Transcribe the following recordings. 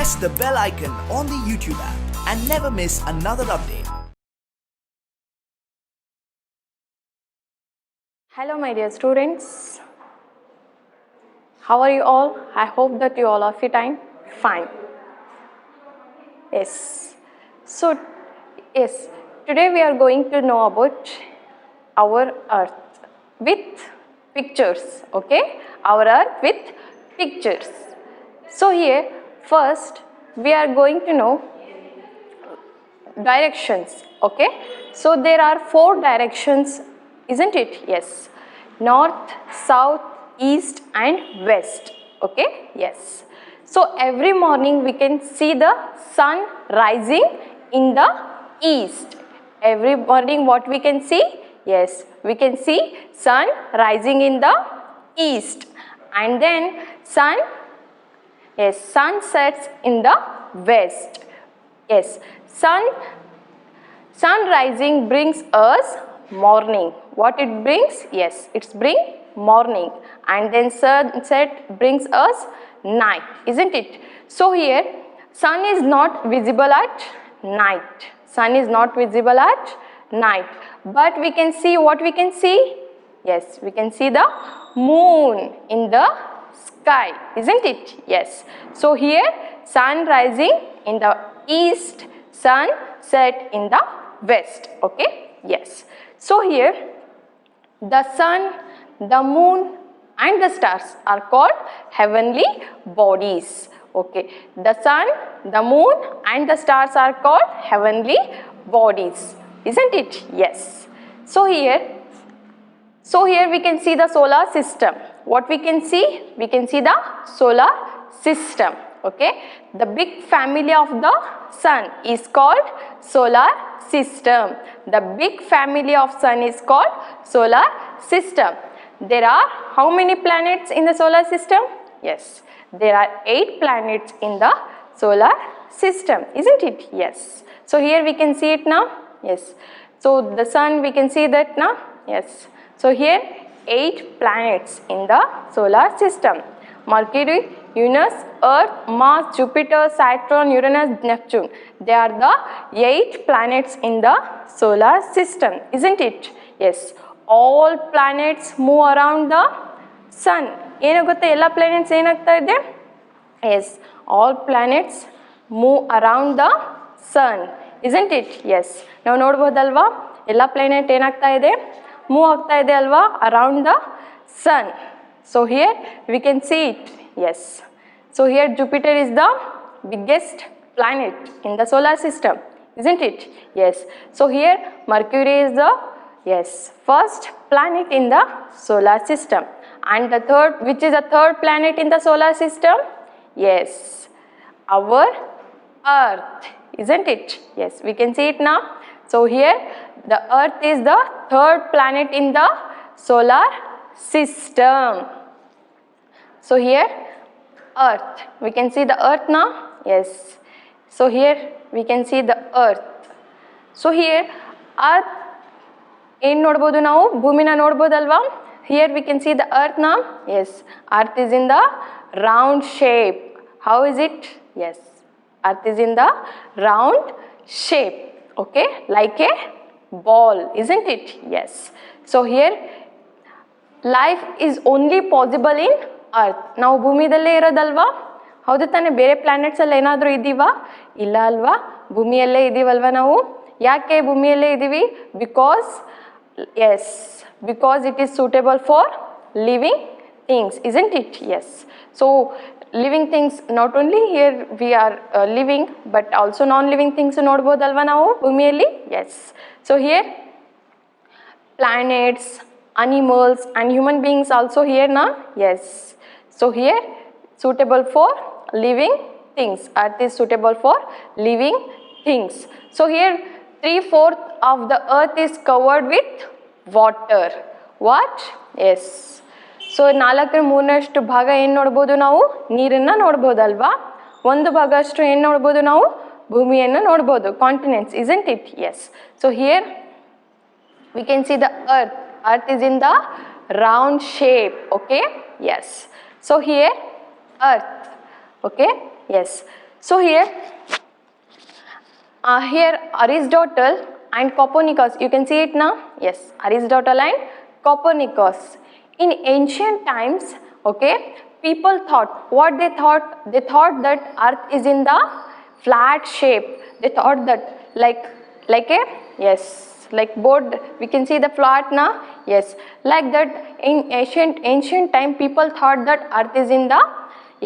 press the bell icon on the YouTube app and never miss another update. Hello my dear students, how are you all? I hope that you all are fit and fine. Yes, so today we are going to know about our earth with pictures, okay? Our earth with pictures. So here first we are going to know directions, okay? So there are 4 directions, isn't it? Yes, north, south, east and west, okay? Yes. So every morning we can see the sun rising in the east. Every morning what we can see? Yes, we can see sun rising in the east, and then sun sets in the west. Yes, sun rising brings us morning. What it brings? Yes, it's bring morning, and then sunset brings us night, isn't it? So here sun is not visible at night. Sun is not visible at night, but we can see what we can see. Yes, we can see the moon in the sky, isn't it? Yes. So here sun rising in the east, sun set in the west, okay? Yes. So here the sun, the moon and the stars are called heavenly bodies, okay? The sun, the moon and the stars are called heavenly bodies, isn't it? Yes. So here we can see the solar system. What we can see? We can see the solar system, okay? The big family of the sun is called solar system. The big family of sun is called solar system. There are how many planets in the solar system? Yes, there are 8 planets in the solar system, isn't it? Yes. So here we can see it now. Yes. So the sun, we can see that now. Yes. So here 8 planets in the solar system: Mercury, Venus, Earth, Mars, Jupiter, Saturn, Uranus, Neptune. They are the 8 planets in the solar system, isn't it? Yes. All planets move around the sun. ಏನಾಗುತ್ತೆ ಎಲ್ಲ planets ಏನಾಗ್ತಾ ಇದೆ? Yes, all planets move around the sun, isn't it? Yes. ನಾವು ನೋಡಬಹುದಲ್ವಾ ಎಲ್ಲ planet ಏನಾಗ್ತಾ ಇದೆ? Move ಆಗ್ತಾ ಇದೆ ಅಲ್ವಾ around the sun. So here we can see it. Yes. So here Jupiter is the biggest planet in the solar system, isn't it? Yes. So here Mercury is the first planet in the solar system, and the third, which is the third planet in the solar system? Yes, our Earth, isn't it? Yes, we can see it now. So here the Earth is the third planet in the solar system. So here Earth, we can see the Earth now. Yes. So here we can see the Earth. So here Earth ಏನು ನೋಡ್ಬೋದು ನಾವು? ಭೂಮಿನ ನೋಡ್ಬೋದಲ್ವಾ? Here we can see the Earth now. Yes, Earth is in the round shape. How is it? Yes, Earth is in the round shape, okay, like a ball, isn't it? Yes. So here life is only possible in Earth. ನಾವು ಭೂಮಿದಲ್ಲೇ ಇರೋದಲ್ವಾ? ಹೌದು ತಾನೆ? ಬೇರೆ planets ಅಲ್ಲಿ ಏನಾದರೂ ಇದ್ದೀವಾ? ಇಲ್ಲ ಅಲ್ವಾ? ಭೂಮಿಯಲ್ಲೇ ಇದ್ದೀವಲ್ವಾ ನಾವು? ಯಾಕೆ ಭೂಮಿಯಲ್ಲೇ ಇದ್ದೀವಿ? because it is suitable for living things, isn't it? Yes. So living things, not only here we are living, but also non-living things ನೋಡ್ಬೋದಲ್ವಾ ನಾವು ಭೂಮಿಯಲ್ಲಿ? Yes. So here planets, animals and human beings also here now. Yes. So here suitable for living things. Earth is suitable for living things. So here 3/4 of the earth is covered with water. What? Yes. So 4/3 ಭಾಗ ಏನು ನೋಡ್ಬೋದು ನಾವು? ನೀರನ್ನು ನೋಡ್ಬೋದಲ್ವಾ? 1 ಭಾಗ ಅಷ್ಟು ಏನು ನೋಡ್ಬೋದು ನಾವು? ಭೂಮಿಯನ್ನು ನೋಡ್ಬೋದು, continents, isn't it? Yes. So here we can see the earth. Earth is in the round shape, okay? Yes. So here earth, okay? Yes. So here Aristotle and Copernicus, you can see it now. Yes, Aristotle and Copernicus. In ancient times, okay, people thought, what they thought? They thought that Earth is in the flat shape. They thought that like a, yes, like board, we can see the flat now. Yes, like that. In ancient time, people thought that Earth is in the,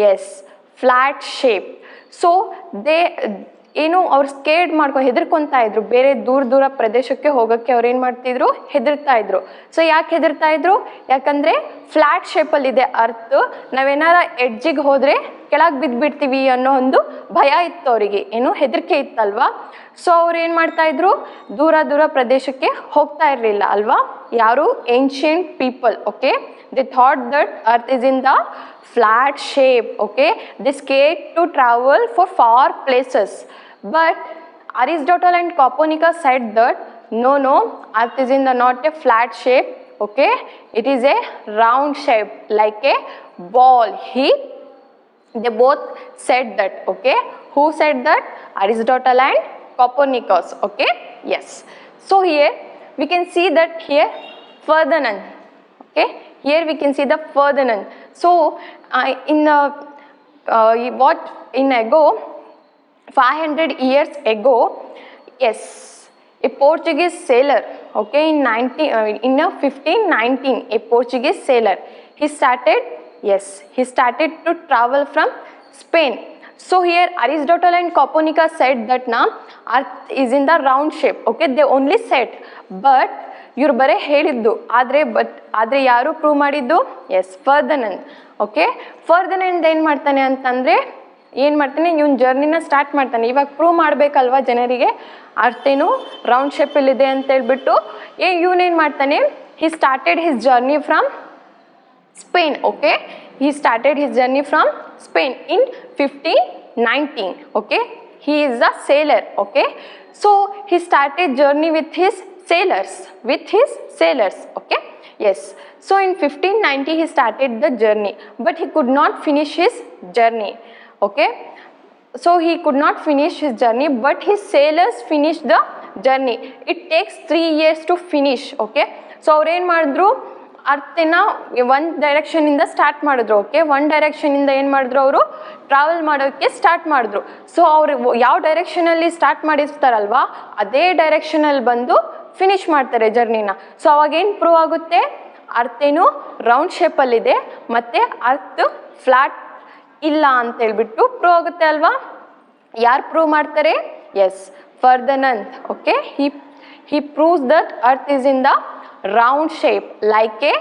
yes, flat shape. So they ಏನು ಅವ್ರು scared ಮಾಡ್ಕೊಂಡು ಹೆದರ್ಕೊತಾ ಇದ್ರು, ಬೇರೆ ದೂರ ಪ್ರದೇಶಕ್ಕೆ ಹೋಗೋಕ್ಕೆ ಅವ್ರು ಏನು ಮಾಡ್ತಿದ್ರು, ಹೆದರ್ತಾ ಇದ್ರು. ಸೊ ಯಾಕೆ ಹೆದರ್ತಾ ಇದ್ರು? ಯಾಕಂದರೆ ಫ್ಲ್ಯಾಟ್ ಶೇಪಲ್ಲಿ ಇದೆ ಅರ್ತ್, ನಾವೇನಾರ ಎಡ್ಜಿಗೆ ಹೋದರೆ ಕೆಳಗೆ ಬಿದ್ದುಬಿಡ್ತೀವಿ ಅನ್ನೋ ಒಂದು ಭಯ ಇತ್ತು ಅವರಿಗೆ, ಏನು ಹೆದರಿಕೆ ಇತ್ತಲ್ವಾ. ಸೊ ಅವ್ರು ಏನು ಮಾಡ್ತಾಯಿದ್ರು, ದೂರ ಪ್ರದೇಶಕ್ಕೆ ಹೋಗ್ತಾ ಇರಲಿಲ್ಲ ಅಲ್ವಾ ಯಾರು, ancient people. Okay, they thought that earth is in the flat shape. Okay, they scared to travel for far places, but Aristotle and Copernicus said that no, earth is in the not a flat shape. Okay, it is a round shape like a ball. They both said that. Okay, who said that? Aristotle and Copernicus. Okay, yes. So here we can see that here Ferdinand. Okay, here we can see the Ferdinand. So in ago 500 years ago, yes, a Portuguese sailor, okay, in 1519, a Portuguese sailor, he started to travel from Spain. So here Aristotle and Copernicus said that now Earth is in the round shape. Okay, they only said, but ಇವ್ರು ಬರೀ ಹೇಳಿದ್ದು, ಆದರೆ ಯಾರು prove ಮಾಡಿದ್ದು? S, Ferdinand. Okay, ಫರ್ದಿನಾಂಡ್ ಏನು ಮಾಡ್ತಾನೆ ಅಂತಂದರೆ, ಇವನ್ ಜರ್ನಿನ start ಮಾಡ್ತಾನೆ. ಇವಾಗ ಪ್ರೂವ್ ಮಾಡಬೇಕಲ್ವಾ ಜನರಿಗೆ ಅರ್ಥೇನು ರೌಂಡ್ ಶೇಪಲ್ಲಿದೆ ಅಂತ ಹೇಳ್ಬಿಟ್ಟು. ಇವನೇನು ಮಾಡ್ತಾನೆ, he started his journey from Spain. Okay, he started his journey from Spain in 1519. Okay, he is a sailor. Okay, so he started journey with his sailors. Okay, yes. So in 1590 he started the journey, but he could not finish his journey. Okay, so he could not finish his journey, but his sailors finished the journey. It takes 3 years to finish. Okay, so ಅವ್ರು ಏನು ಮಾಡಿದ್ರು, ಅರ್ಥನ ಒಂದು ಡೈರೆಕ್ಷನಿಂದ start ಮಾಡಿದ್ರು. Okay, ಒಂದು ಡೈರೆಕ್ಷನಿಂದ ಏನು ಮಾಡಿದ್ರು, ಅವರು travel ಮಾಡೋಕ್ಕೆ ಸ್ಟಾರ್ಟ್ ಮಾಡಿದ್ರು. ಸೊ ಅವರು ಯಾವ ಡೈರೆಕ್ಷನಲ್ಲಿ ಸ್ಟಾರ್ಟ್ ಮಾಡಿರ್ತಾರಲ್ವಾ ಅದೇ ಡೈರೆಕ್ಷನಲ್ಲಿ ಬಂದು ಫಿನಿಶ್ ಮಾಡ್ತಾರೆ ಜರ್ನಿನ. ಸೊ ಅವಾಗೇನು ಪ್ರೂವ್ ಆಗುತ್ತೆ, ಅರ್ಥೇನು ರೌಂಡ್ ಶೇಪಲ್ಲಿದೆ ಮತ್ತು ಅರ್ತ್ ಫ್ಲಾಟ್ ಇಲ್ಲ ಅಂತ ಹೇಳ್ಬಿಟ್ಟು ಪ್ರೂವ್ ಆಗುತ್ತೆ ಅಲ್ವಾ. ಯಾರು ಪ್ರೂವ್ ಮಾಡ್ತಾರೆ? Yes, Ferdinand. Okay, he proves that earth is in the round shape like a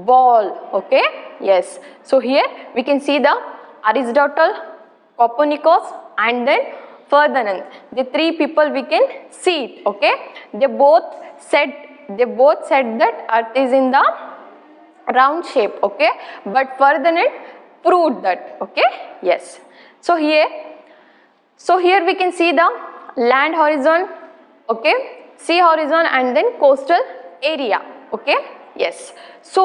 ball. Okay, yes. So here we can see the Aristotle, Copernicus and then Ferdinand. The three people we can see it. Okay, they both said that earth is in the round shape. Okay, but Ferdinand proved that. Okay, yes. So here we can see the land horizon, okay, sea horizon and then coastal area. Okay, yes. So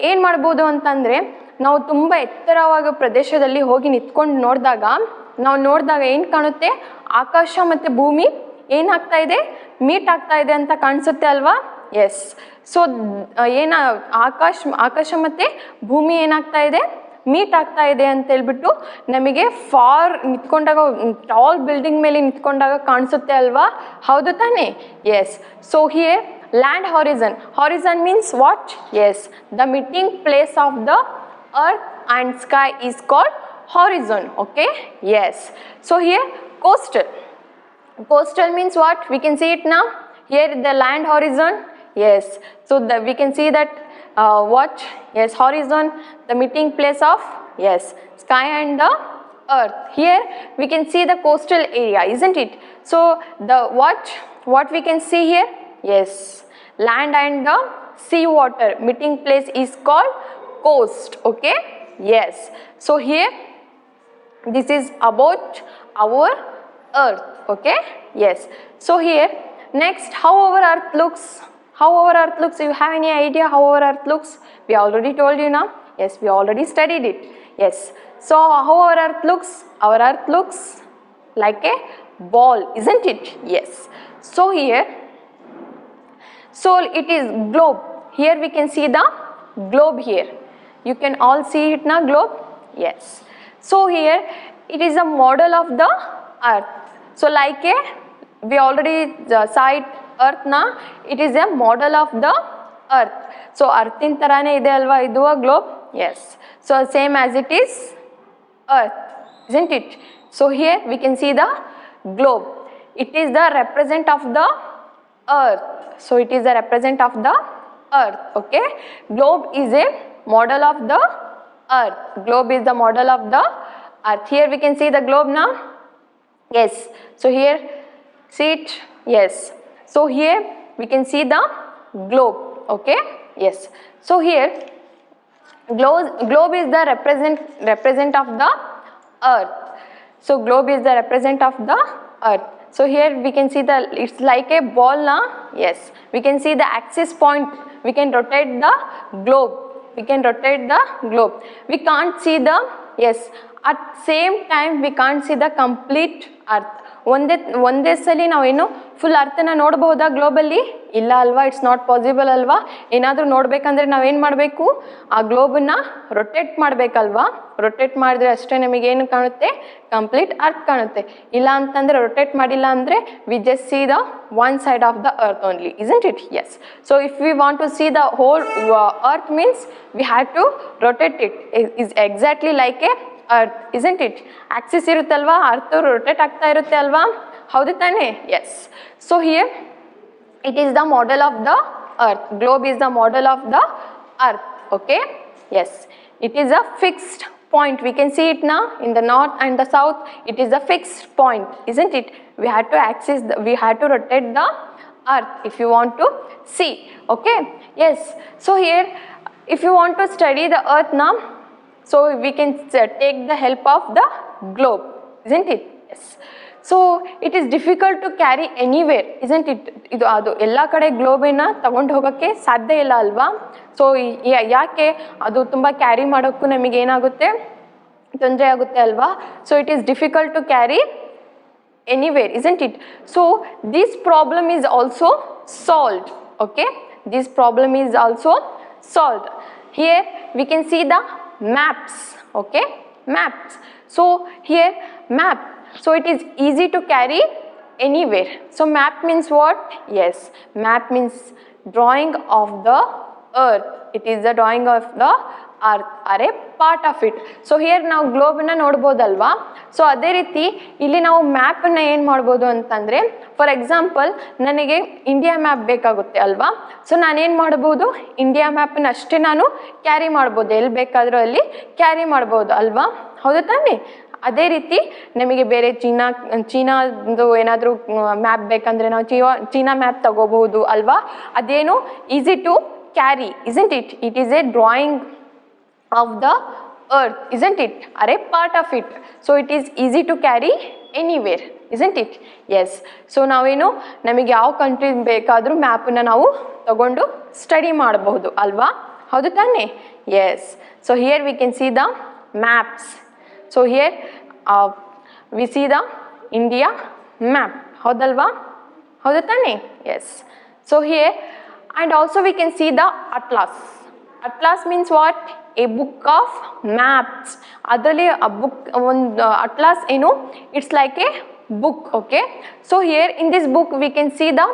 ಏನು ಮಾಡ್ಬೋದು ಅಂತಂದರೆ, ನಾವು ತುಂಬ ಎತ್ತರವಾದ ಪ್ರದೇಶದಲ್ಲಿ ಹೋಗಿ ನಿಂತ್ಕೊಂಡು ನೋಡಿದಾಗ ಏನು ಕಾಣುತ್ತೆ, ಆಕಾಶ ಮತ್ತು ಭೂಮಿ ಏನಾಗ್ತಾ ಇದೆ, ಮೀಟ್ ಆಗ್ತಾ ಇದೆ ಅಂತ ಕಾಣಿಸುತ್ತೆ ಅಲ್ವಾ. ಎಸ್, ಸೊ ಆಕಾಶ ಮತ್ತು ಭೂಮಿ ಏನಾಗ್ತಾ ಇದೆ, ಮೀಟ್ ಆಗ್ತಾ ಇದೆ ಅಂತ ಹೇಳ್ಬಿಟ್ಟು ನಮಗೆ ಫಾರ್ ನಿಂತ್ಕೊಂಡಾಗ, ಟಾಲ್ ಬಿಲ್ಡಿಂಗ್ ಮೇಲೆ ನಿಂತ್ಕೊಂಡಾಗ ಕಾಣಿಸುತ್ತೆ ಅಲ್ವಾ, ಹೌದು ತಾನೇ. Yes, so here land horizon means what? Yes, the meeting place of the earth and sky is called horizon. Okay, yes. So here coastal means what? We can see it now. Here the land horizon. Yes, so we can see that what? Yes, horizon, the meeting place of, yes, sky and the earth. Here we can see the coastal area, isn't it? So the what we can see here? Yes, land and the sea water meeting place is called coast. Okay, yes. So here this is about our earth. Okay, yes. So here next, how our earth looks. You have any idea how our earth looks? We already told you now. Yes, we already studied it. Yes. So how our earth looks? Our earth looks like a ball, isn't it? Yes. So here, so it is globe. Here we can see the globe here. You can all see it now, globe? Yes. So here it is a model of the earth. So like a, we already saw it, earth na, it is a model of the earth. So earth in tarane ide alva idu a globe? Yes. So same as it is earth, isn't it? So here we can see the globe. It is the represent of the earth. So it is the represent of the earth, okay? Globe is a model of the earth. Globe is the model of the earth. Here we can see the globe now. Yes. So here, see it? Yes. So here we can see the globe, okay? Yes. So here, globe is the represent of the earth. So globe is the represent of the earth. So here we can see the, it's like a ball now. Yes. We can see the axis point. We can rotate the globe. We can rotate the globe. We can't see the, yes, at same time we can't see the complete earth. ಒಂದೇ ಸಲ ನಾವೇನು full ಅರ್ಥನ ನೋಡಬಹುದಾ ಗ್ಲೋಬಲ್ಲಿ? ಇಲ್ಲ ಅಲ್ವಾ, it's not possible ಅಲ್ವಾ. ಏನಾದರೂ ನೋಡಬೇಕಂದ್ರೆ ನಾವೇನು ಮಾಡಬೇಕು? ಆ ಗ್ಲೋಬನ್ನ ರೊಟೇಟ್ ಮಾಡಬೇಕಲ್ವಾ. ರೊಟೇಟ್ ಮಾಡಿದ್ರೆ ಅಷ್ಟೇ ನಮಗೇನು ಕಾಣುತ್ತೆ? ಕಂಪ್ಲೀಟ್ ಅರ್ತ್ ಕಾಣುತ್ತೆ. ಇಲ್ಲ ಅಂತಂದರೆ ರೊಟೇಟ್ ಮಾಡಿಲ್ಲ ಅಂದರೆ we just C the one side of the earth only, isn't it? Yes. So if we want to see the whole earth means we have to rotate it. It is exactly like a earth, isn't it? Axis ಇರುತ್ತಲ್ವಾ, earth rotate ಆಗ್ತಾ ಇರುತ್ತೆ ಅಲ್ವಾ, ಹೌದು ತಾನೇ? Yes. So here it is the model of the earth. Globe is the model of the earth, okay? Yes. It is a fixed point. We can see it now in the north and the south. It is a fixed point, isn't it? We had to rotate the earth if you want to see, okay? Yes. So here if you want to study the earth now, so we can take the help of the globe, isn't it? Yes. So it is difficult to carry anywhere, isn't it? ಇದು ಅದು ಎಲ್ಲ ಕಡೆ ಗ್ಲೋಬನ್ನ ತಗೊಂಡು ಹೋಗೋಕ್ಕೆ ಸಾಧ್ಯ ಇಲ್ಲ ಅಲ್ವಾ. So ಯಾಕೆ ಅದು ತುಂಬ ಕ್ಯಾರಿ ಮಾಡೋಕ್ಕೂ ನಮಗೆ ಏನಾಗುತ್ತೆ? ತೊಂದರೆ ಆಗುತ್ತೆ ಅಲ್ವಾ. So it is difficult to carry anywhere, isn't it? So this problem is also solved, okay? This problem is also solved. Here we can see the maps, okay? Maps. So here map, so it is easy to carry anywhere. So map means what? Yes, map means drawing of the earth. It is the drawing of the earth or a part of it. So here ನಾವು ಗ್ಲೋಬನ್ನ ನೋಡ್ಬೋದಲ್ವಾ. So ಅದೇ ರೀತಿ ಇಲ್ಲಿ ನಾವು ಮ್ಯಾಪನ್ನ ಏನು ಮಾಡ್ಬೋದು ಅಂತಂದರೆ, for example ನನಗೆ India map ಬೇಕಾಗುತ್ತೆ ಅಲ್ವಾ. ಸೊ ನಾನೇನು ಮಾಡ್ಬೋದು? ಇಂಡಿಯಾ ಮ್ಯಾಪನ್ನ ಅಷ್ಟೇ ನಾನು ಕ್ಯಾರಿ ಮಾಡ್ಬೋದು, ಎಲ್ಲಿ ಬೇಕಾದರೂ ಅಲ್ಲಿ ಕ್ಯಾರಿ ಮಾಡ್ಬೋದು ಅಲ್ವಾ, ಹೌದು ತಾನೇ? ಅದೇ ರೀತಿ ನಮಗೆ ಬೇರೆ ಚೀನಾದು ಏನಾದರೂ ಮ್ಯಾಪ್ ಬೇಕಂದರೆ ನಾವು ಚೀನಾ ಮ್ಯಾಪ್ ತಗೋಬಹುದು ಅಲ್ವಾ. ಅದೇನು easy to carry, isn't it? It is a drawing of the earth, isn't it? Or a part of it. So it is easy to carry anywhere, isn't it? Yes. So ನಾವೇನು ನಮಗೆ ಯಾವ country ಬೇಕಾದರೂ ಮ್ಯಾಪನ್ನು ನಾವು ತಗೊಂಡು study ಮಾಡಬಹುದು ಅಲ್ವಾ, ಹೌದು ತಾನೇ? Yes. So here we can see the maps. So here we see the India map, ಹೌದಲ್ವಾ, ಹೌದು ತಾನೇ? Yes. So here and also we can see the atlas. Atlas means what? A book of maps. Adರಲ್ಲಿ a book, ಒಂದು atlas ಏನು? It's like a book, okay? So here in this book we can see the,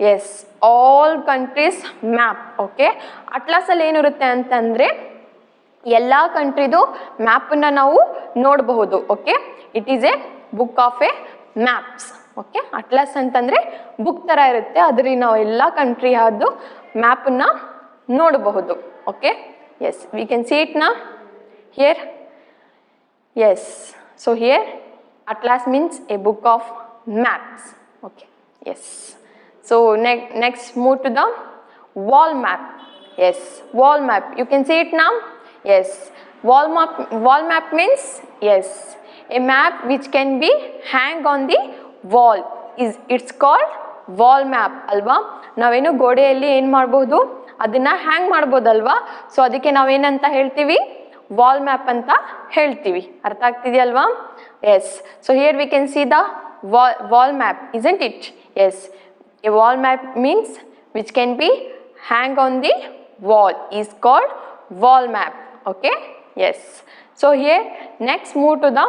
yes, all countries map, okay? atlas ಅಲ್ಲಿ ಏನಿರುತ್ತೆ ಅಂತಂದರೆ ಎಲ್ಲ ಕಂಟ್ರಿದು ಮ್ಯಾಪನ್ನು ನಾವು ನೋಡಬಹುದು, okay? It is a book of a maps, okay? Atlas ಅಂತಂದರೆ book ಥರ ಇರುತ್ತೆ, ಅದರಲ್ಲಿ ನಾವು ಎಲ್ಲ ಕಂಟ್ರಿ ಅದು ಮ್ಯಾಪನ್ನು ನೋಡಬಹುದು, okay? Yes, we can see it ನಾ here. Yes. So here atlas means a book of maps, okay? Yes. So next move to the wall map. Yes, wall map. You can see it now. Yes, wall map means, yes, a map which can be hang on the wall. It's called wall map ಅಲ್ವಾ. ನಾವೇನು ಗೋಡೆಯಲ್ಲಿ ಏನು ಮಾಡ್ಬೋದು? ಅದನ್ನು ಹ್ಯಾಂಗ್ ಮಾಡ್ಬೋದಲ್ವಾ. So ಅದಕ್ಕೆ ನಾವೇನಂತ ಹೇಳ್ತೀವಿ? Wall map ಅಂತ ಹೇಳ್ತೀವಿ. ಅರ್ಥ ಆಗ್ತಿದೆಯಲ್ವಾ? Yes. So here we can see the wall map, isn't it? Yes, a wall map means which can be hang on the wall is called wall map. Okay, yes. So here next move to the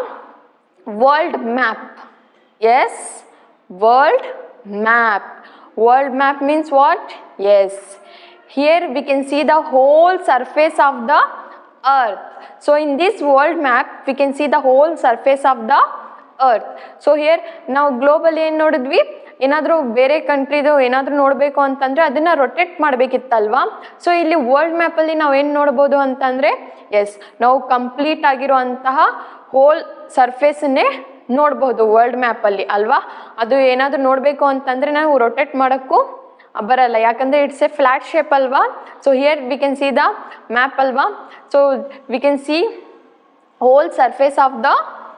world map. Yes, world map. World map means what? Yes, here we can see the whole surface of the earth. So in this world map we can see the whole surface of the earth. So here ನಾವು global ಏನು ನೋಡಿದ್ವಿ, ಏನಾದರೂ ಬೇರೆ ಕಂಟ್ರಿದು ಏನಾದರೂ ನೋಡಬೇಕು ಅಂತಂದರೆ ಅದನ್ನು rotate ಮಾಡಬೇಕಿತ್ತಲ್ವಾ. So ಇಲ್ಲಿ ವರ್ಲ್ಡ್ ಮ್ಯಾಪಲ್ಲಿ ನಾವು ಏನು ನೋಡ್ಬೋದು ಅಂತಂದರೆ, ಎಸ್, ನಾವು ಕಂಪ್ಲೀಟ್ ಆಗಿರುವಂತಹ ಹೋಲ್ ಸರ್ಫೇಸನ್ನೇ ನೋಡ್ಬೋದು ವರ್ಲ್ಡ್ ಮ್ಯಾಪಲ್ಲಿ ಅಲ್ವಾ. ಅದು ಏನಾದರೂ ನೋಡಬೇಕು ಅಂತಂದರೆ ನಾವು ರೊಟೇಟ್ ಮಾಡೋಕ್ಕೂ ಬರಲ್ಲ, ಯಾಕಂದರೆ ಇಟ್ಸ್ ಎ ಫ್ಲ್ಯಾಟ್ ಶೇಪ್ ಅಲ್ವಾ. So here we can see the map ಅಲ್ವಾ. So we can see whole surface of the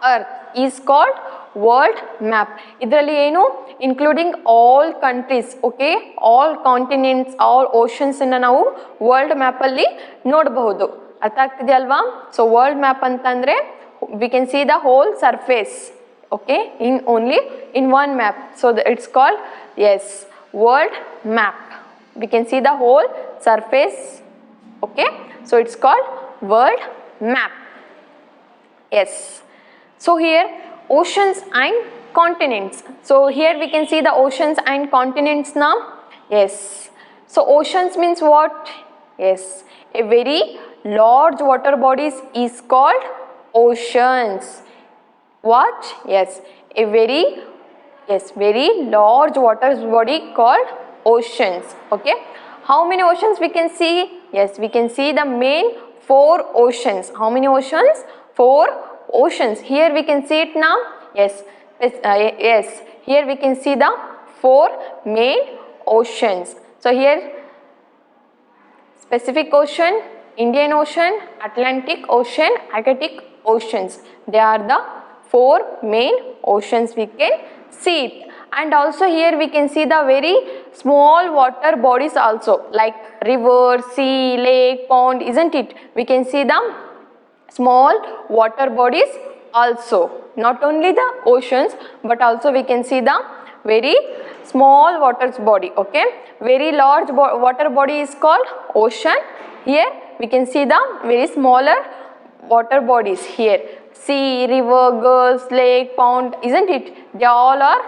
earth is called world map. ಇದರಲ್ಲಿ ಏನು including all countries, okay, all continents, all ಓಷನ್ಸನ್ನು ನಾವು world ಮ್ಯಾಪಲ್ಲಿ ನೋಡಬಹುದು. ಅರ್ಥ ಆಗ್ತಿದೆ ಅಲ್ವಾ? ಸೊ ವರ್ಲ್ಡ್ ಮ್ಯಾಪ್ ಅಂತಂದರೆ we can see the whole surface, okay, in only in one map. So it's called, yes, world map. V can see the whole surface, okay, so it's called world map. Yes. So here oceans and continents. So here we can see the oceans and continents now. Yes. So oceans means what? Yes. A very large water bodies is called oceans. What? Yes. A very large water body called oceans. Okay. How many oceans we can see? Yes, we can see the main 4 oceans. How many oceans? 4 oceans. Here we can see it now. Yes, yes, here we can see the 4 main oceans. So here Pacific Ocean, Indian Ocean, Atlantic Ocean, Arctic Oceans. They are the 4 main oceans we can see it. And also here we can see the very small water bodies also, like river, sea, lake, pond, isn't it? We can see the small water bodies also, not only the oceans but also we can see the very small water body. Okay, very large water body is called ocean. Here we can see the very smaller water bodies. Here sea, river, gulf, lake, pond, isn't it? They all are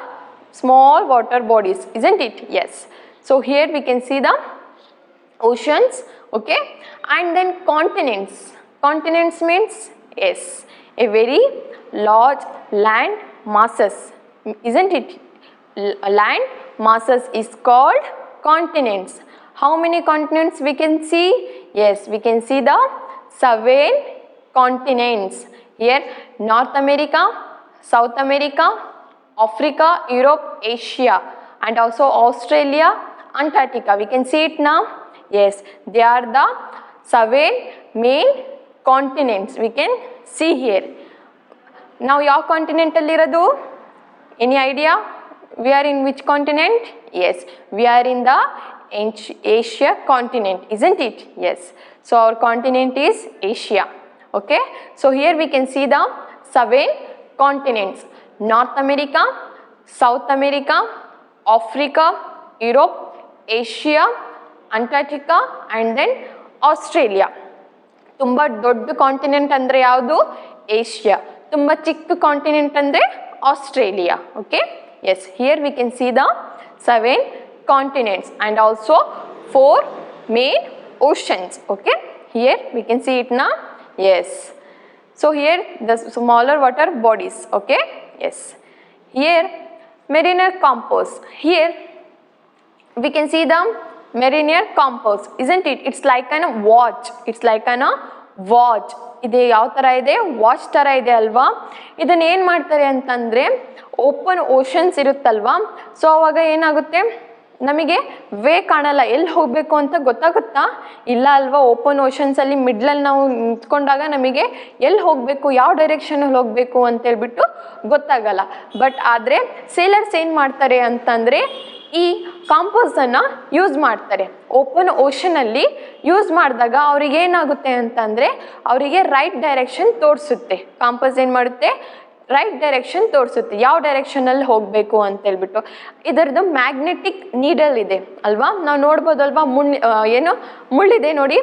small water bodies, isn't it? Yes. So here we can see the oceans. Okay, and then continents. Continents means, yes, a very large land masses, isn't it? Land masses is called continents. How many continents we can see? Yes, we can see the 7 continents. Here North America, South America, Africa, Europe, Asia, and also Australia, Antarctica. We can see it now. Yes, they are the 7 main continents we can see here. Now ಯಾವ continent ಅಲ್ಲಿ ಇರೋದು? Any idea? We are in which continent? Yes, we are in the Asia continent, isn't it? Yes, so our continent is Asia. Okay, so here we can see the 7 continents: North America, South America, Africa, Europe, Asia, Antarctica, and then Australia. ತುಂಬ ದೊಡ್ಡ continent ಅಂದರೆ ಯಾವುದು? Asia. ತುಂಬ ಚಿಕ್ಕ continent ಅಂದರೆ Australia. Okay, yes, here we can see the 7 continents and also 4 main oceans. Okay, here we can see it now. Yes, so here the smaller water bodies. Okay, yes, here marine compass. Here we can see the marine compass, isn't it? It's like a watch. It's like a watch. ಇದು ಯಾವ ಥರ ಇದೆ? Watch ಥರ ಇದೆ ಅಲ್ವಾ. ಇದನ್ನು ಏನು ಮಾಡ್ತಾರೆ ಅಂತಂದರೆ, ಓಪನ್ ಓಷನ್ಸ್ ಇರುತ್ತಲ್ವಾ, ಸೊ ಅವಾಗ ಏನಾಗುತ್ತೆ, ನಮಗೆ ವೇ ಕಾಣಲ್ಲ, ಎಲ್ಲಿ ಹೋಗಬೇಕು ಅಂತ ಗೊತ್ತಾಗುತ್ತಾ? ಇಲ್ಲ ಅಲ್ವಾ. ಓಪನ್ ಓಷನ್ಸಲ್ಲಿ ಮಿಡ್ಲಲ್ಲಿ ನಾವು ನಿಂತ್ಕೊಂಡಾಗ ನಮಗೆ ಎಲ್ಲಿ ಹೋಗಬೇಕು, ಯಾವ ಡೈರೆಕ್ಷನಲ್ಲಿ ಹೋಗಬೇಕು ಅಂತೇಳ್ಬಿಟ್ಟು ಗೊತ್ತಾಗಲ್ಲ. ಬಟ್ ಆದರೆ ಸೇಲರ್ಸ್ ಏನು ಮಾಡ್ತಾರೆ ಅಂತಂದರೆ, ಈ ಕಾಂಪೋಸನ್ನು ಯೂಸ್ ಮಾಡ್ತಾರೆ. ಓಪನ್ ಓಷನಲ್ಲಿ ಯೂಸ್ ಮಾಡಿದಾಗ ಅವ್ರಿಗೆ ಏನಾಗುತ್ತೆ ಅಂತಂದರೆ ಅವರಿಗೆ ರೈಟ್ ಡೈರೆಕ್ಷನ್ ತೋರಿಸುತ್ತೆ. ಕಾಂಪಸ್ ಏನು ಮಾಡುತ್ತೆ, ರೈಟ್ ಡೈರೆಕ್ಷನ್ ತೋರಿಸುತ್ತೆ, ಯಾವ ಡೈರೆಕ್ಷನಲ್ಲಿ ಹೋಗಬೇಕು ಅಂತೇಳ್ಬಿಟ್ಟು. ಇದರದ್ದು ಮ್ಯಾಗ್ನೆಟಿಕ್ ನೀಡಲ್ ಇದೆ ಅಲ್ವಾ, ನಾವು ನೋಡ್ಬೋದಲ್ವಾ, ಮುಳ್ಳಿದೆ ನೋಡಿ,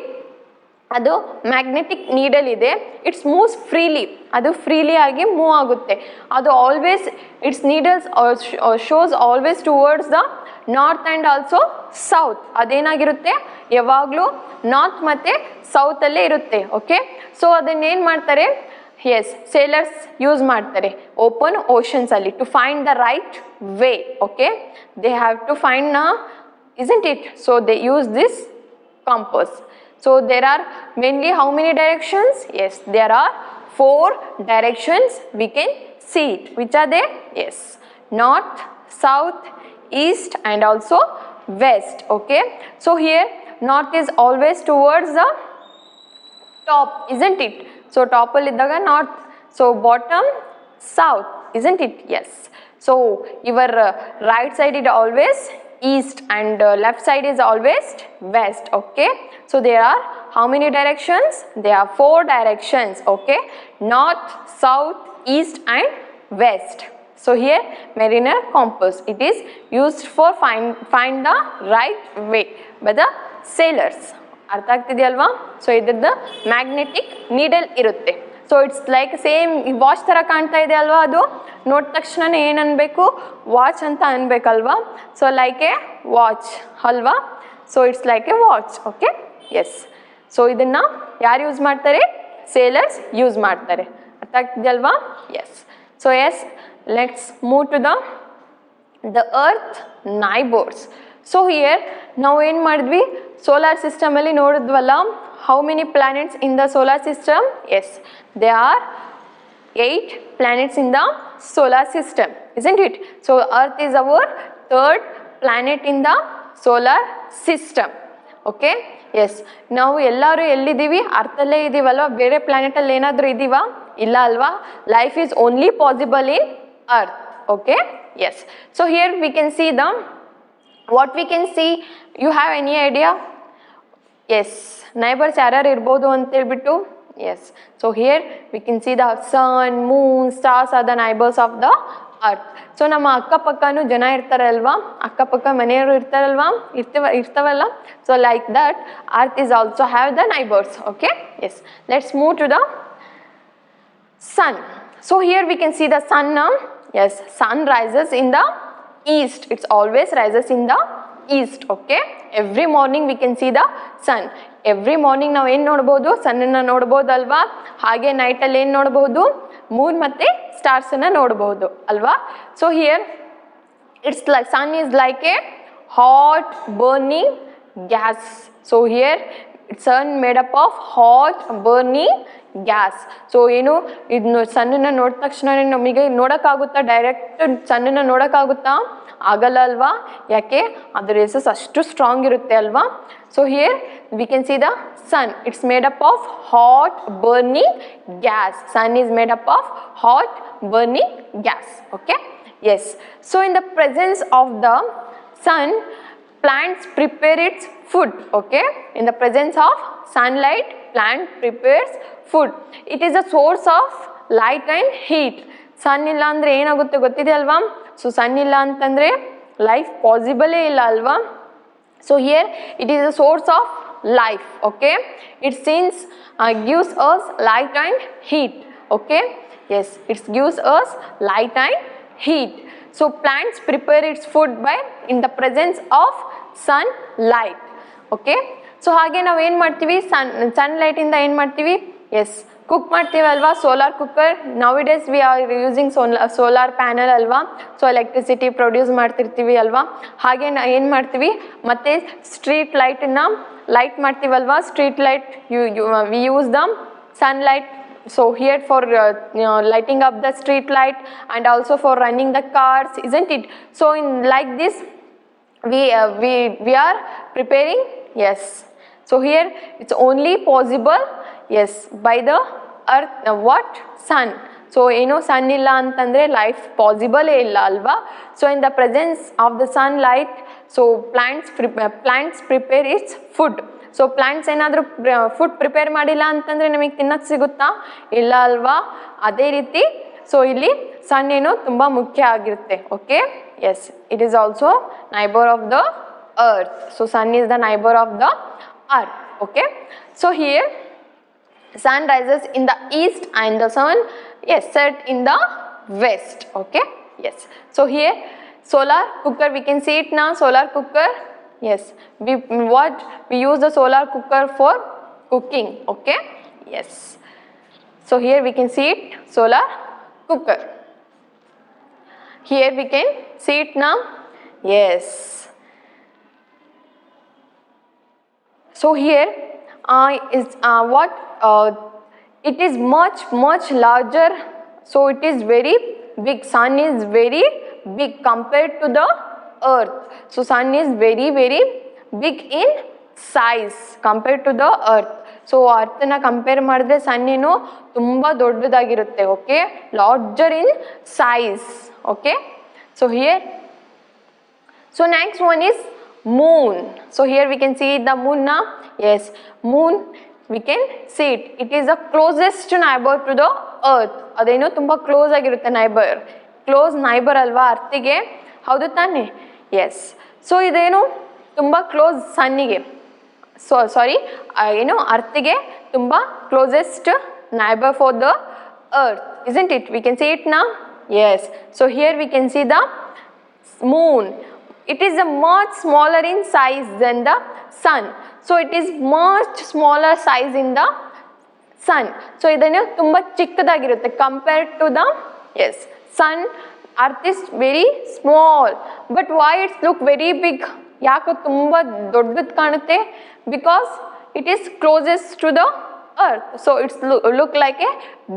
ಅದು ಮ್ಯಾಗ್ನೆಟಿಕ್ ನೀಡಲ್ ಇದೆ. ಇಟ್ಸ್ ಮೂವ್ಸ್ ಫ್ರೀಲಿ, ಅದು ಫ್ರೀಲಿ ಆಗಿ ಮೂವ್ ಆಗುತ್ತೆ. ಅದು always it's needles shows always towards the north and also south. ಅದೇನಾಗಿರುತ್ತೆ, ಯಾವಾಗಲೂ ನಾರ್ತ್ ಮತ್ತು ಸೌತಲ್ಲೇ ಇರುತ್ತೆ. ಓಕೆ, ಸೊ ಅದನ್ನೇನು ಮಾಡ್ತಾರೆ, ಎಸ್ ಸೇಲರ್ಸ್ ಯೂಸ್ ಮಾಡ್ತಾರೆ ಓಪನ್ ಓಷನ್ಸಲ್ಲಿ to find the right way. Okay, they have to find isn't it? So they use this compass. So there are mainly how many directions? Yes, there are 4 directions we can see it. Which are they? Yes, north, south, east and also west. Okay, so here north is always towards the top, isn't it? So top alli iddaga north, so bottom south, isn't it? Yes, so your right side is always east and left side is always west. Okay, so there are how many directions? There are 4 directions. Okay, north, south, east and west. So here mariner compass, it is used for find the right way by the sailors. ಅರ್ಥ ಆಗ್ತಿದೆಯಲ್ವಾ? So ಇದ್ರದ್ದು magnetic needle ಇರುತ್ತೆ. So it's like same watch ಥರ ಕಾಣ್ತಾ ಇದೆ ಅಲ್ವಾ, ಅದು ನೋಡಿದ ತಕ್ಷಣ ಏನು ಅನ್ಬೇಕು, ವಾಚ್ ಅಂತ ಅನ್ಬೇಕಲ್ವಾ. ಸೊ ಲೈಕ್ ಎ ವಾಚ್ ಅಲ್ವಾ, so it's like a watch. Okay, yes. So ಇದನ್ನು ಯಾರು ಯೂಸ್ ಮಾಡ್ತಾರೆ, ಸೇಲರ್ಸ್ ಯೂಸ್ ಮಾಡ್ತಾರೆ. ಅರ್ಥ ಆಗ್ತಿದೆಯಲ್ವಾ? Yes. So yes, let's move to the earth neighbours. So here ನಾವು ಏನು ಮಾಡಿದ್ವಿ, ಸೋಲಾರ್ ಸಿಸ್ಟಮಲ್ಲಿ ನೋಡಿದ್ವಲ್ಲ, how many planets in the solar system? Yes, they are 8 planets in the solar system, isn't it? So earth is our 3rd planet in the solar system. Okay, yes. ನಾವು ಎಲ್ಲರೂ ಎಲ್ಲಿದ್ದೀವಿ, ಅರ್ಥಲ್ಲೇ ಇದ್ದೀವಲ್ವ, ಬೇರೆ ಪ್ಲಾನೆಟಲ್ಲಿ ಏನಾದರೂ ಇದ್ದೀವಾ? ಇಲ್ಲ ಅಲ್ವಾ. Life is only possible in earth. Okay, yes. So here we can see the what we can see. You have any idea? Yes, neighbours ಯಾರ್ಯಾರು ಇರ್ಬೋದು ಅಂತೇಳ್ಬಿಟ್ಟು. Yes, so here we can see the sun, moon, stars are the neighbors of the earth. So ನಮ್ಮ ಅಕ್ಕಪಕ್ಕನೂ ಜನ ಇರ್ತಾರಲ್ವಾ, ಅಕ್ಕಪಕ್ಕ ಮನೆಯವರು ಇರ್ತಾರಲ್ವಾ, ಇರ್ತವಲ್ಲ. So like that earth is also have the neighbors. Okay, yes. Let's move to the sun. So here we can see the sun now. Yes, sun rises in the east. It's always rises in the east. Okay, every morning we can see the sun. Every morning ನಾವು ಏನು ನೋಡ್ಬೋದು, ಸನ್ನನ್ನು ನೋಡ್ಬೋದು ಅಲ್ವಾ. ಹಾಗೆ ನೈಟಲ್ಲಿ ಏನು ನೋಡ್ಬೋದು, Moon ಮತ್ತು ಸ್ಟಾರ್ಸನ್ನು ನೋಡ್ಬೋದು ಅಲ್ವಾ. So here it's like sun is like a hot burning gas. So here it's sun made up of hot burning gas. So ಏನು ಇದನ್ನು ಸನ್ನನ್ನು ನೋಡಿದ ತಕ್ಷಣ ನಮಗೆ ನೋಡೋಕ್ಕಾಗುತ್ತಾ, ಡೈರೆಕ್ಟ್ ಸನ್ನನ್ನು ನೋಡೋಕ್ಕಾಗುತ್ತಾ? ಆಗಲ್ಲ ಅಲ್ವಾ. ಯಾಕೆ, ಅದರ ರೇಸಸ್ ಅಷ್ಟು ಸ್ಟ್ರಾಂಗ್ ಇರುತ್ತೆ ಅಲ್ವಾ. So here we can see the sun. It's made up of hot burning gas. Sun is made up of hot burning gas. Okay, yes. So in the presence of the sun, plants prepare its food. Okay, in the presence of sunlight, plant prepares food. It is a source of light and heat. Sun ಇಲ್ಲ ಅಂದರೆ ಏನಾಗುತ್ತೆ ಗೊತ್ತಿದೆ ಅಲ್ವಾ. So ಸನ್ ಇಲ್ಲ ಅಂತಂದರೆ life ಪಾಸಿಬಲೇ ಇಲ್ಲ ಅಲ್ವಾ. So here it is a source of life. Okay, it since gives us light and heat. Okay, yes, it gives us light and heat. So plants prepare its food by in the presence of sunlight. Okay, so ಹಾಗೆ ನಾವು ಏನು ಮಾಡ್ತೀವಿ, sunlight ಇಂದ ಏನು ಮಾಡ್ತೀವಿ, S cook ಮಾಡ್ತೀವಿ ಅಲ್ವಾ. Solar cooker now days we are using solar panel ಅಲ್ವಾ. ಸೊ ಎಲೆಕ್ಟ್ರಿಸಿಟಿ ಪ್ರೊಡ್ಯೂಸ್ ಮಾಡ್ತಿರ್ತೀವಿ ಅಲ್ವಾ. ಹಾಗೆ ಏನು ಮಾಡ್ತೀವಿ, ಮತ್ತು ಸ್ಟ್ರೀಟ್ ಲೈಟನ್ನು ಲೈಟ್ ಮಾಡ್ತೀವಲ್ವಾ. Street light we use the sunlight. So here for lighting up the street light and also for running the cars, isn't it? So in like this we are preparing. Yes, so here it's only possible, yes, by the earth, what, sun. So ಏನೋ sun ಇಲ್ಲ ಅಂತಂದರೆ life ಪಾಸಿಬಲೇ ಇಲ್ಲ ಅಲ್ವಾ. So in the presence of the sun light so plants prepare its food. So plants ಏನಾದರೂ food prepare ಮಾಡಿಲ್ಲ ಅಂತಂದರೆ ನಮಗೆ ತಿನ್ನಕ್ಕೆ ಸಿಗುತ್ತಾ? ಇಲ್ಲ ಅಲ್ವಾ. ಅದೇ ರೀತಿ ಸೊ ಇಲ್ಲಿ ಸನ್ ಏನು ತುಂಬ ಮುಖ್ಯ ಆಗಿರುತ್ತೆ. Okay, yes, it is also neighbour of the earth. So sun is the neighbour of the earth. Okay, so here sun rises in the east and the sun, yes, set in the west. Okay, yes. So here solar cooker, we can see it now. Solar cooker, yes, we use the solar cooker for cooking. Okay, yes. So here we can see it, solar cooker. Here we can see it now. Yes. So here is what it is much larger. So it is very big. Sun is very big compared to the earth. So sun is very big in size compared to the earth. So ಅರ್ಥನ compare ಮಾಡಿದ್ರೆ sun ಏನು ತುಂಬ ದೊಡ್ಡದಾಗಿರುತ್ತೆ. Okay, larger in size. Okay, so here so next one is moon. So here we can see the moon now. Yes, moon we can see it. It is the closest neighbor to the earth. ಅದೇನೋ ತುಂಬ close ಆಗಿರುತ್ತೆ neighbour. Close neighbour ಅಲ್ವಾ ಅರ್ಥಿಗೆ, ಹೌದು ತಾನೆ? S. So ಇದೇನು ತುಂಬ close ಸನ್ನಿಗೆ, so sorry ಏನು ಅರ್ಥಿಗೆ ತುಂಬ closest neighbour for the earth, isn't it? We can see it now. Yes. So here we can see the moon. It is a much smaller in size than the sun. So it is much smaller size in the sun. So ಇದನ್ನು ತುಂಬ ಚಿಕ್ಕದಾಗಿರುತ್ತೆ compared to the, yes, sun. Earth is very small. But why it look very big? ಯಾಕೆ ತುಂಬ ದೊಡ್ಡದು ಕಾಣುತ್ತೆ? Because it is closest to the earth. So it's look like a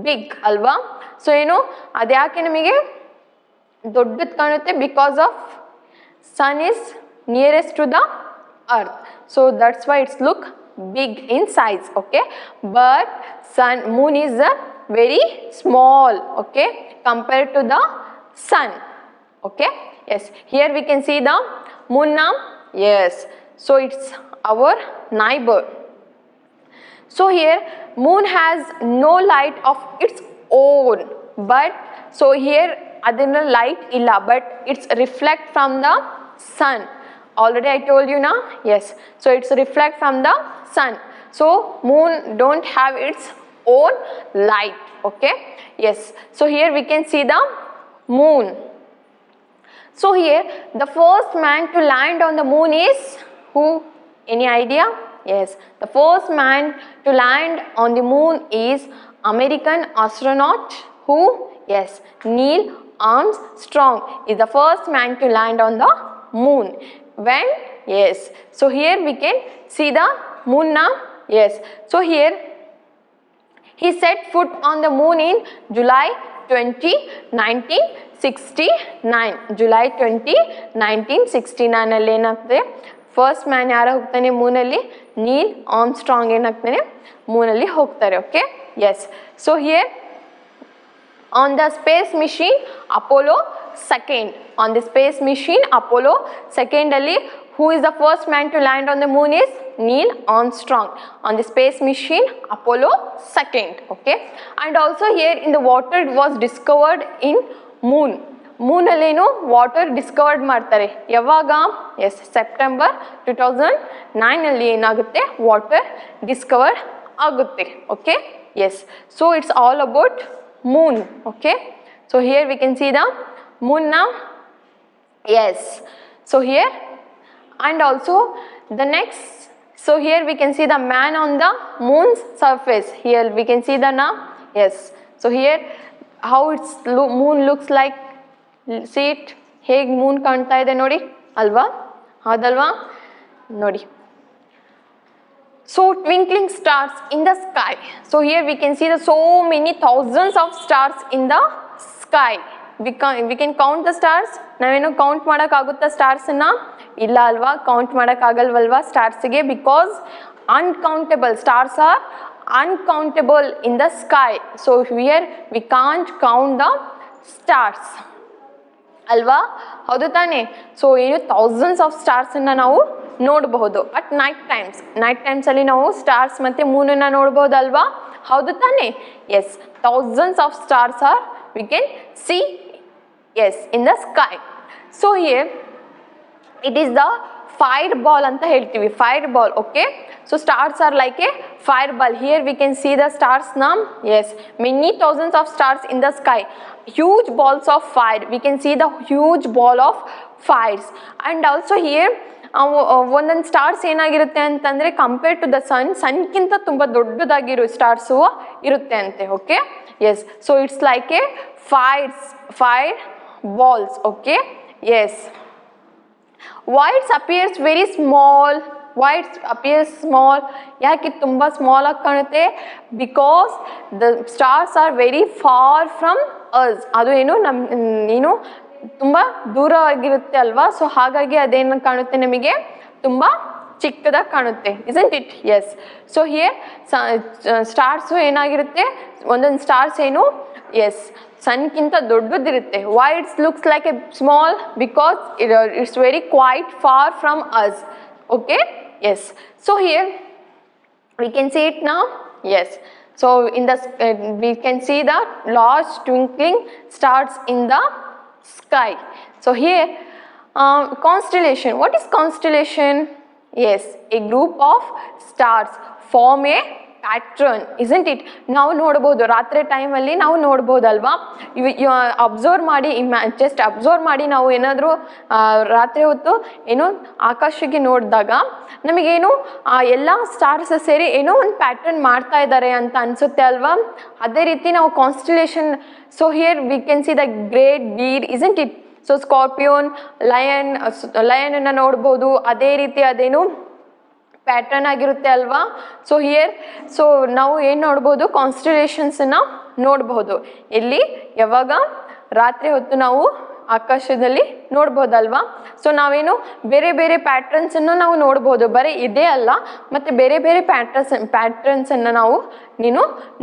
big ಅಲ್ವಾ. So ಏನು ಅದ್ಯಾಕೆ ನಮಗೆ ದೊಡ್ಡದು ಕಾಣುತ್ತೆ? Because of sun is nearest to the earth. So that's why it's look big in size. Okay, but moon is very small, okay, compared to the sun. Okay, yes, here we can see the moon now. Yes, so it's our neighbor. So here moon has no light of its own, but so here adina light illa, but it's reflect from the sun. Already I told you now. Yes, so it's reflect from the sun. So moon don't have its own light. Okay, yes, so here we can see the moon. So here the first man to land on the moon is who? Any idea? Yes, the first man to land on the moon is American astronaut who? Yes, Neil Armstrong is the first man to land on the moon. When? Yes, so here we can see the moon now. Yes, so here he set foot on the moon in July 20, 1969. July 20, 1969 ಅಲ್ಲಿ ಏನಾಗ್ತದೆ, first man ಯಾರು ಹೋಗ್ತಾನೆ ಮೂನಲ್ಲಿ? Neel Armstrong ಏನಾಗ್ತಾನೆ ಮೂನಲ್ಲಿ ಹೋಗ್ತಾರೆ. Okay, yes. So here on the space machine Apollo 2nd, on the space machine Apollo 2nd ಅಲ್ಲಿ who is the first man to land on the moon is Neil Armstrong on the space machine Apollo 2nd. Okay, and also here in the water it was discovered in moon. moon ಅಲ್ಲೇನು water discovered ಮಾಡ್ತಾರೆ ಯಾವಾಗ? Yes, September 2009 ಅಲ್ಲಿ ಏನಾಗುತ್ತೆ water discover ಆಗುತ್ತೆ. Okay, yes. So it's all about moon. Okay, so here we can see the moon now. Yes, so here and also the next, so here we can see the man on the moon's surface. Here we can see the now. Yes, so here how its moon looks like. See it, ಹೇಗೆ moon ಕಾಣ್ತಾ ಇದೆ ನೋಡಿ ಅಲ್ವಾ, ಹೌದಲ್ವಾ? ನೋಡಿ. So twinkling stars in the sky. So here we can see the so many thousands of stars in the sky. We can count the stars. ನಾವೇನು count ಮಾಡೋಕ್ಕಾಗುತ್ತಾ ಸ್ಟಾರ್ಸನ್ನ? ಇಲ್ಲ ಅಲ್ವಾ, ಕೌಂಟ್ ಮಾಡೋಕ್ಕಾಗಲ್ವಲ್ವಾ ಸ್ಟಾರ್ಸಿಗೆ? Because uncountable stars are uncountable in the sky. So here we can't count the stars ಅಲ್ವಾ, ಹೌದು ತಾನೆ. ಸೊ ಏನು ಥೌಸಂಡ್ಸ್ ಆಫ್ ಸ್ಟಾರ್ಸನ್ನು ನಾವು ನೋಡಬಹುದು ಅಟ್ ನೈಟ್ ಟೈಮ್ಸಲ್ಲಿ ನಾವು ಸ್ಟಾರ್ಸ್ ಮತ್ತು ಮೂನನ್ನು ನೋಡ್ಬೋದಲ್ವಾ, ಹೌದು ತಾನೆ. Yes, thousands of stars are we can see yes in the sky. So here it is the fire ball ಅಂತ ಹೇಳ್ತೀವಿ, fire ball. Okay, so stars are like a fireball. Here we can see the stars now. Yes, many thousands of stars in the sky, huge balls of fire. We can see the huge ball of fires. And also here ಒಂದೊಂದು stars ಏನಾಗಿರುತ್ತೆ ಅಂತಂದರೆ compare to the ಸನ್ಗಿಂತ ತುಂಬ ದೊಡ್ಡದಾಗಿರೋ stars ಇರುತ್ತೆ ಅಂತೆ. Okay, yes, so it's like a fire balls. Okay, yes. Why it appears very small? Why it appears small? ಯಾಕೆ ತುಂಬ small ಆಗಿ ಕಾಣುತ್ತೆ? Because the stars are very far from us. ಅದು ಏನು ತುಂಬ ದೂರ ಆಗಿರುತ್ತೆ ಅಲ್ವಾ, ಸೊ ಹಾಗಾಗಿ ಅದೇನು ಕಾಣುತ್ತೆ ನಮಗೆ ತುಂಬ ಚಿಕ್ಕದಾಗಿ ಕಾಣುತ್ತೆ, isn't it? Yes. So here stars ಏನಾಗಿರುತ್ತೆ, ಒಂದೊಂದು ಸ್ಟಾರ್ಸ್ ಏನು ಎಸ್ ಸನ್ಗಿಂತ ದೊಡ್ಡದಿರುತ್ತೆ. Why it's looks like a small? Because it's very quite far from us. Okay, yes. So here we can see it now. Yes, so in the we can see the large twinkling stars in the sky. So here constellation. What is constellation? Yes, a group of stars form a pattern, isn't it? ನಾವು ನೋಡ್ಬೋದು, ರಾತ್ರಿ ಟೈಮಲ್ಲಿ ನಾವು ನೋಡ್ಬೋದಲ್ವಾ. Observe ಮಾಡಿ, just observe ಮಾಡಿ ನಾವು ಏನಾದರೂ ರಾತ್ರಿ ಹೊತ್ತು ಏನೋ ಆಕಾಶಕ್ಕೆ ನೋಡಿದಾಗ ನಮಗೇನು ಎಲ್ಲ ಸ್ಟಾರ್ಸ್ ಸೇರಿ ಏನೋ ಒಂದು ಪ್ಯಾಟ್ರನ್ ಮಾಡ್ತಾ ಇದ್ದಾರೆ ಅಂತ ಅನಿಸುತ್ತೆ ಅಲ್ವಾ. ಅದೇ ರೀತಿ ನಾವು constellation. So here we can see the great bear, isn't it? So scorpion, ಲಯನನ್ನು ನೋಡ್ಬೋದು, ಅದೇ ರೀತಿ ಅದೇನು ಪ್ಯಾಟ್ರನ್ ಆಗಿರುತ್ತೆ ಅಲ್ವಾ. ಸೊ ಹಿಯರ್ ನಾವು ಏನು ನೋಡ್ಬೋದು, ಕಾನ್ಸ್ಟಲೇಷನ್ಸನ್ನು ನೋಡಬಹುದು. ಎಲ್ಲಿ? ಯಾವಾಗ? ರಾತ್ರಿ ಹೊತ್ತು ನಾವು ಆಕಾಶದಲ್ಲಿ ನೋಡ್ಬೋದಲ್ವಾ. ಸೊ ನಾವೇನು ಬೇರೆ ಬೇರೆ ಪ್ಯಾಟ್ರನ್ಸನ್ನು ನಾವು ನೋಡ್ಬೋದು, ಬರೀ ಇದೇ ಅಲ್ಲ, ಮತ್ತು ಬೇರೆ ಬೇರೆ ಪ್ಯಾಟ್ರನ್ಸನ್ನು ನಾವು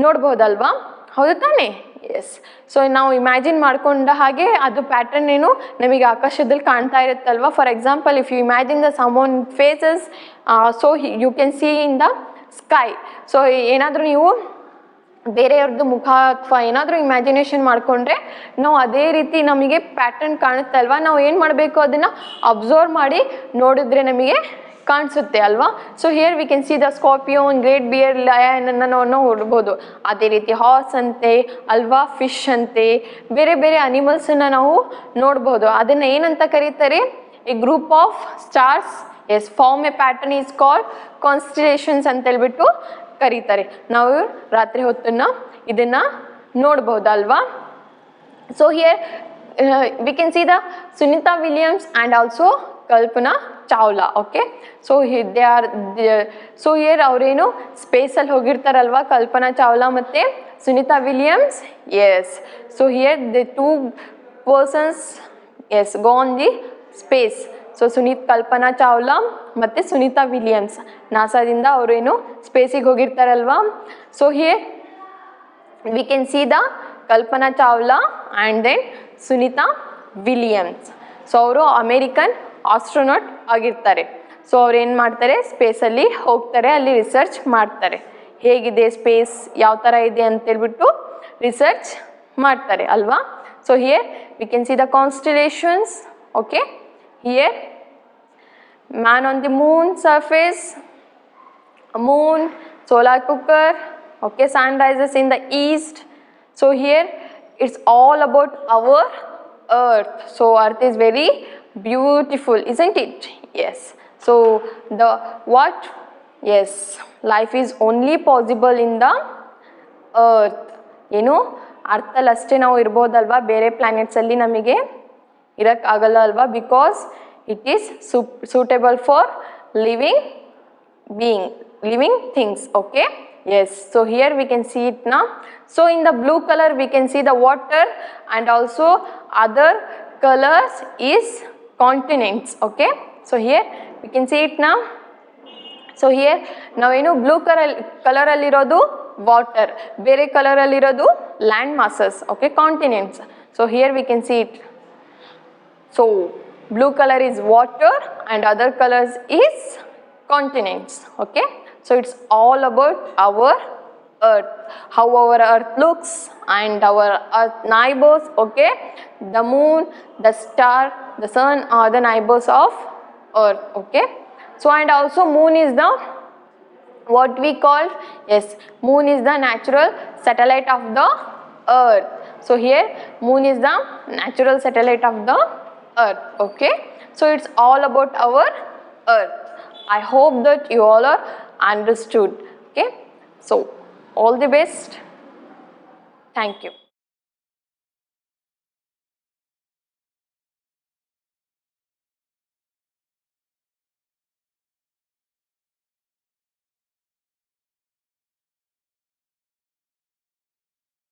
ನೋಡ್ಬೋದಲ್ವಾ, ಹೌದು ತಾನೇ? ಎಸ್. ಸೊ ನಾವು ಇಮ್ಯಾಜಿನ್ ಮಾಡ್ಕೊಂಡ ಹಾಗೆ ಅದು ಪ್ಯಾಟ್ರನ್ ಏನು ನಮಗೆ ಆಕಾಶದಲ್ಲಿ ಕಾಣ್ತಾ ಇರುತ್ತಲ್ವ. For example, if you imagine the someone faces, so you can see in the sky. So ಏನಾದರೂ ನೀವು ಬೇರೆಯವ್ರದ್ದು ಮುಖ ಅಥವಾ ಏನಾದರೂ ಇಮ್ಯಾಜಿನೇಷನ್ ಮಾಡಿಕೊಂಡ್ರೆ ನಾವು ಅದೇ ರೀತಿ ನಮಗೆ ಪ್ಯಾಟ್ರನ್ ಕಾಣುತ್ತಲ್ವ. ನಾವು ಏನು ಮಾಡಬೇಕು, ಅದನ್ನು ಅಬ್ಸರ್ವ್ ಮಾಡಿ ನೋಡಿದ್ರೆ ನಮಗೆ ಕಾಣಿಸುತ್ತೆ ಅಲ್ವಾ. So here we can see the scorpion, great bear, ಲಯನನ್ನು ನಾವು ನೋಡ್ಬೋದು. ಅದೇ ರೀತಿ ಹಾರ್ಸ್ ಅಂತೆ ಅಲ್ವಾ, ಫಿಶ್ ಅಂತೆ, ಬೇರೆ ಬೇರೆ ಅನಿಮಲ್ಸನ್ನು ನಾವು ನೋಡ್ಬೋದು. ಅದನ್ನು ಏನಂತ ಕರೀತಾರೆ? A group of stars. Yes, form a pattern is called constellations ಅಂತೇಳ್ಬಿಟ್ಟು ಕರೀತಾರೆ. ನಾವು ರಾತ್ರಿ ಹೊತ್ತನ್ನು ಇದನ್ನು ನೋಡ್ಬೋದಲ್ವಾ. So here we can see the Sunita Williams and also Kalpana Chawla. Okay, so so here ಅವರೇನು ಸ್ಪೇಸಲ್ಲಿ ಹೋಗಿರ್ತಾರಲ್ವ, ಕಲ್ಪನಾ ಚಾವ್ಲಾ ಮತ್ತು Sunita Williams. Yes, so here the two persons yes go on the space. So Kalpana Chawla ಮತ್ತು ಸುನಿತಾ ವಿಲಿಯಮ್ಸ್ ನಾಸಾದಿಂದ ಅವರೇನು ಸ್ಪೇಸಿಗೆ ಹೋಗಿರ್ತಾರಲ್ವ. So here we can see the Kalpana Chawla and then Sunita Williams. So ಅವರು ಅಮೇರಿಕನ್ ಆಸ್ಟ್ರೋನಾಟ್ ಆಗಿರ್ತಾರೆ. ಸೊ ಅವ್ರು ಏನು ಮಾಡ್ತಾರೆ, ಸ್ಪೇಸಲ್ಲಿ ಹೋಗ್ತಾರೆ, ಅಲ್ಲಿ ರಿಸರ್ಚ್ ಮಾಡ್ತಾರೆ, ಹೇಗಿದೆ ಸ್ಪೇಸ್, ಯಾವ ಥರ ಇದೆ ಅಂತೇಳ್ಬಿಟ್ಟು ರಿಸರ್ಚ್ ಮಾಡ್ತಾರೆ ಅಲ್ವಾ. So here we can see the constellations. Okay, here man on the moon surface, a moon, solar cooker. Okay, sun rises in the east. So here it's all about our earth. So earth is very beautiful, isn't it? Yes. So the what? Yes, life is only possible in the earth. ಏನು ಅರ್ಥಲ್ಲಿ ಅಷ್ಟೇ ನಾವು ಇರ್ಬೋದಲ್ವಾ, ಬೇರೆ ಪ್ಲ್ಯಾನೆಟ್ಸಲ್ಲಿ ನಮಗೆ ಇರೋಕ್ಕಾಗಲ್ಲ ಅಲ್ವಾ. Because it is suitable for living things. Okay, yes. So here we can see it now. So in the blue color we can see the water, and also other colors is continents. Okay, so here we can see it now. So here ನಾವೇನು blue ಕಲರಲ್ಲಿರೋದು water, ಬೇರೆ ಕಲರಲ್ಲಿರೋದು land masses, okay, continents. So here we can see it. So blue color is water and other colors is continents, okay. So it's all about our earth, how our earth looks and our earth neighbors, okay. The moon, the star, the sun are the neighbors of earth, okay. So and also moon is the what we call, yes, moon is the natural satellite of the earth. So here moon is the natural satellite of the earth, okay. So it's all about our earth. I hope that you all are understood, okay. So all the best. Thank you.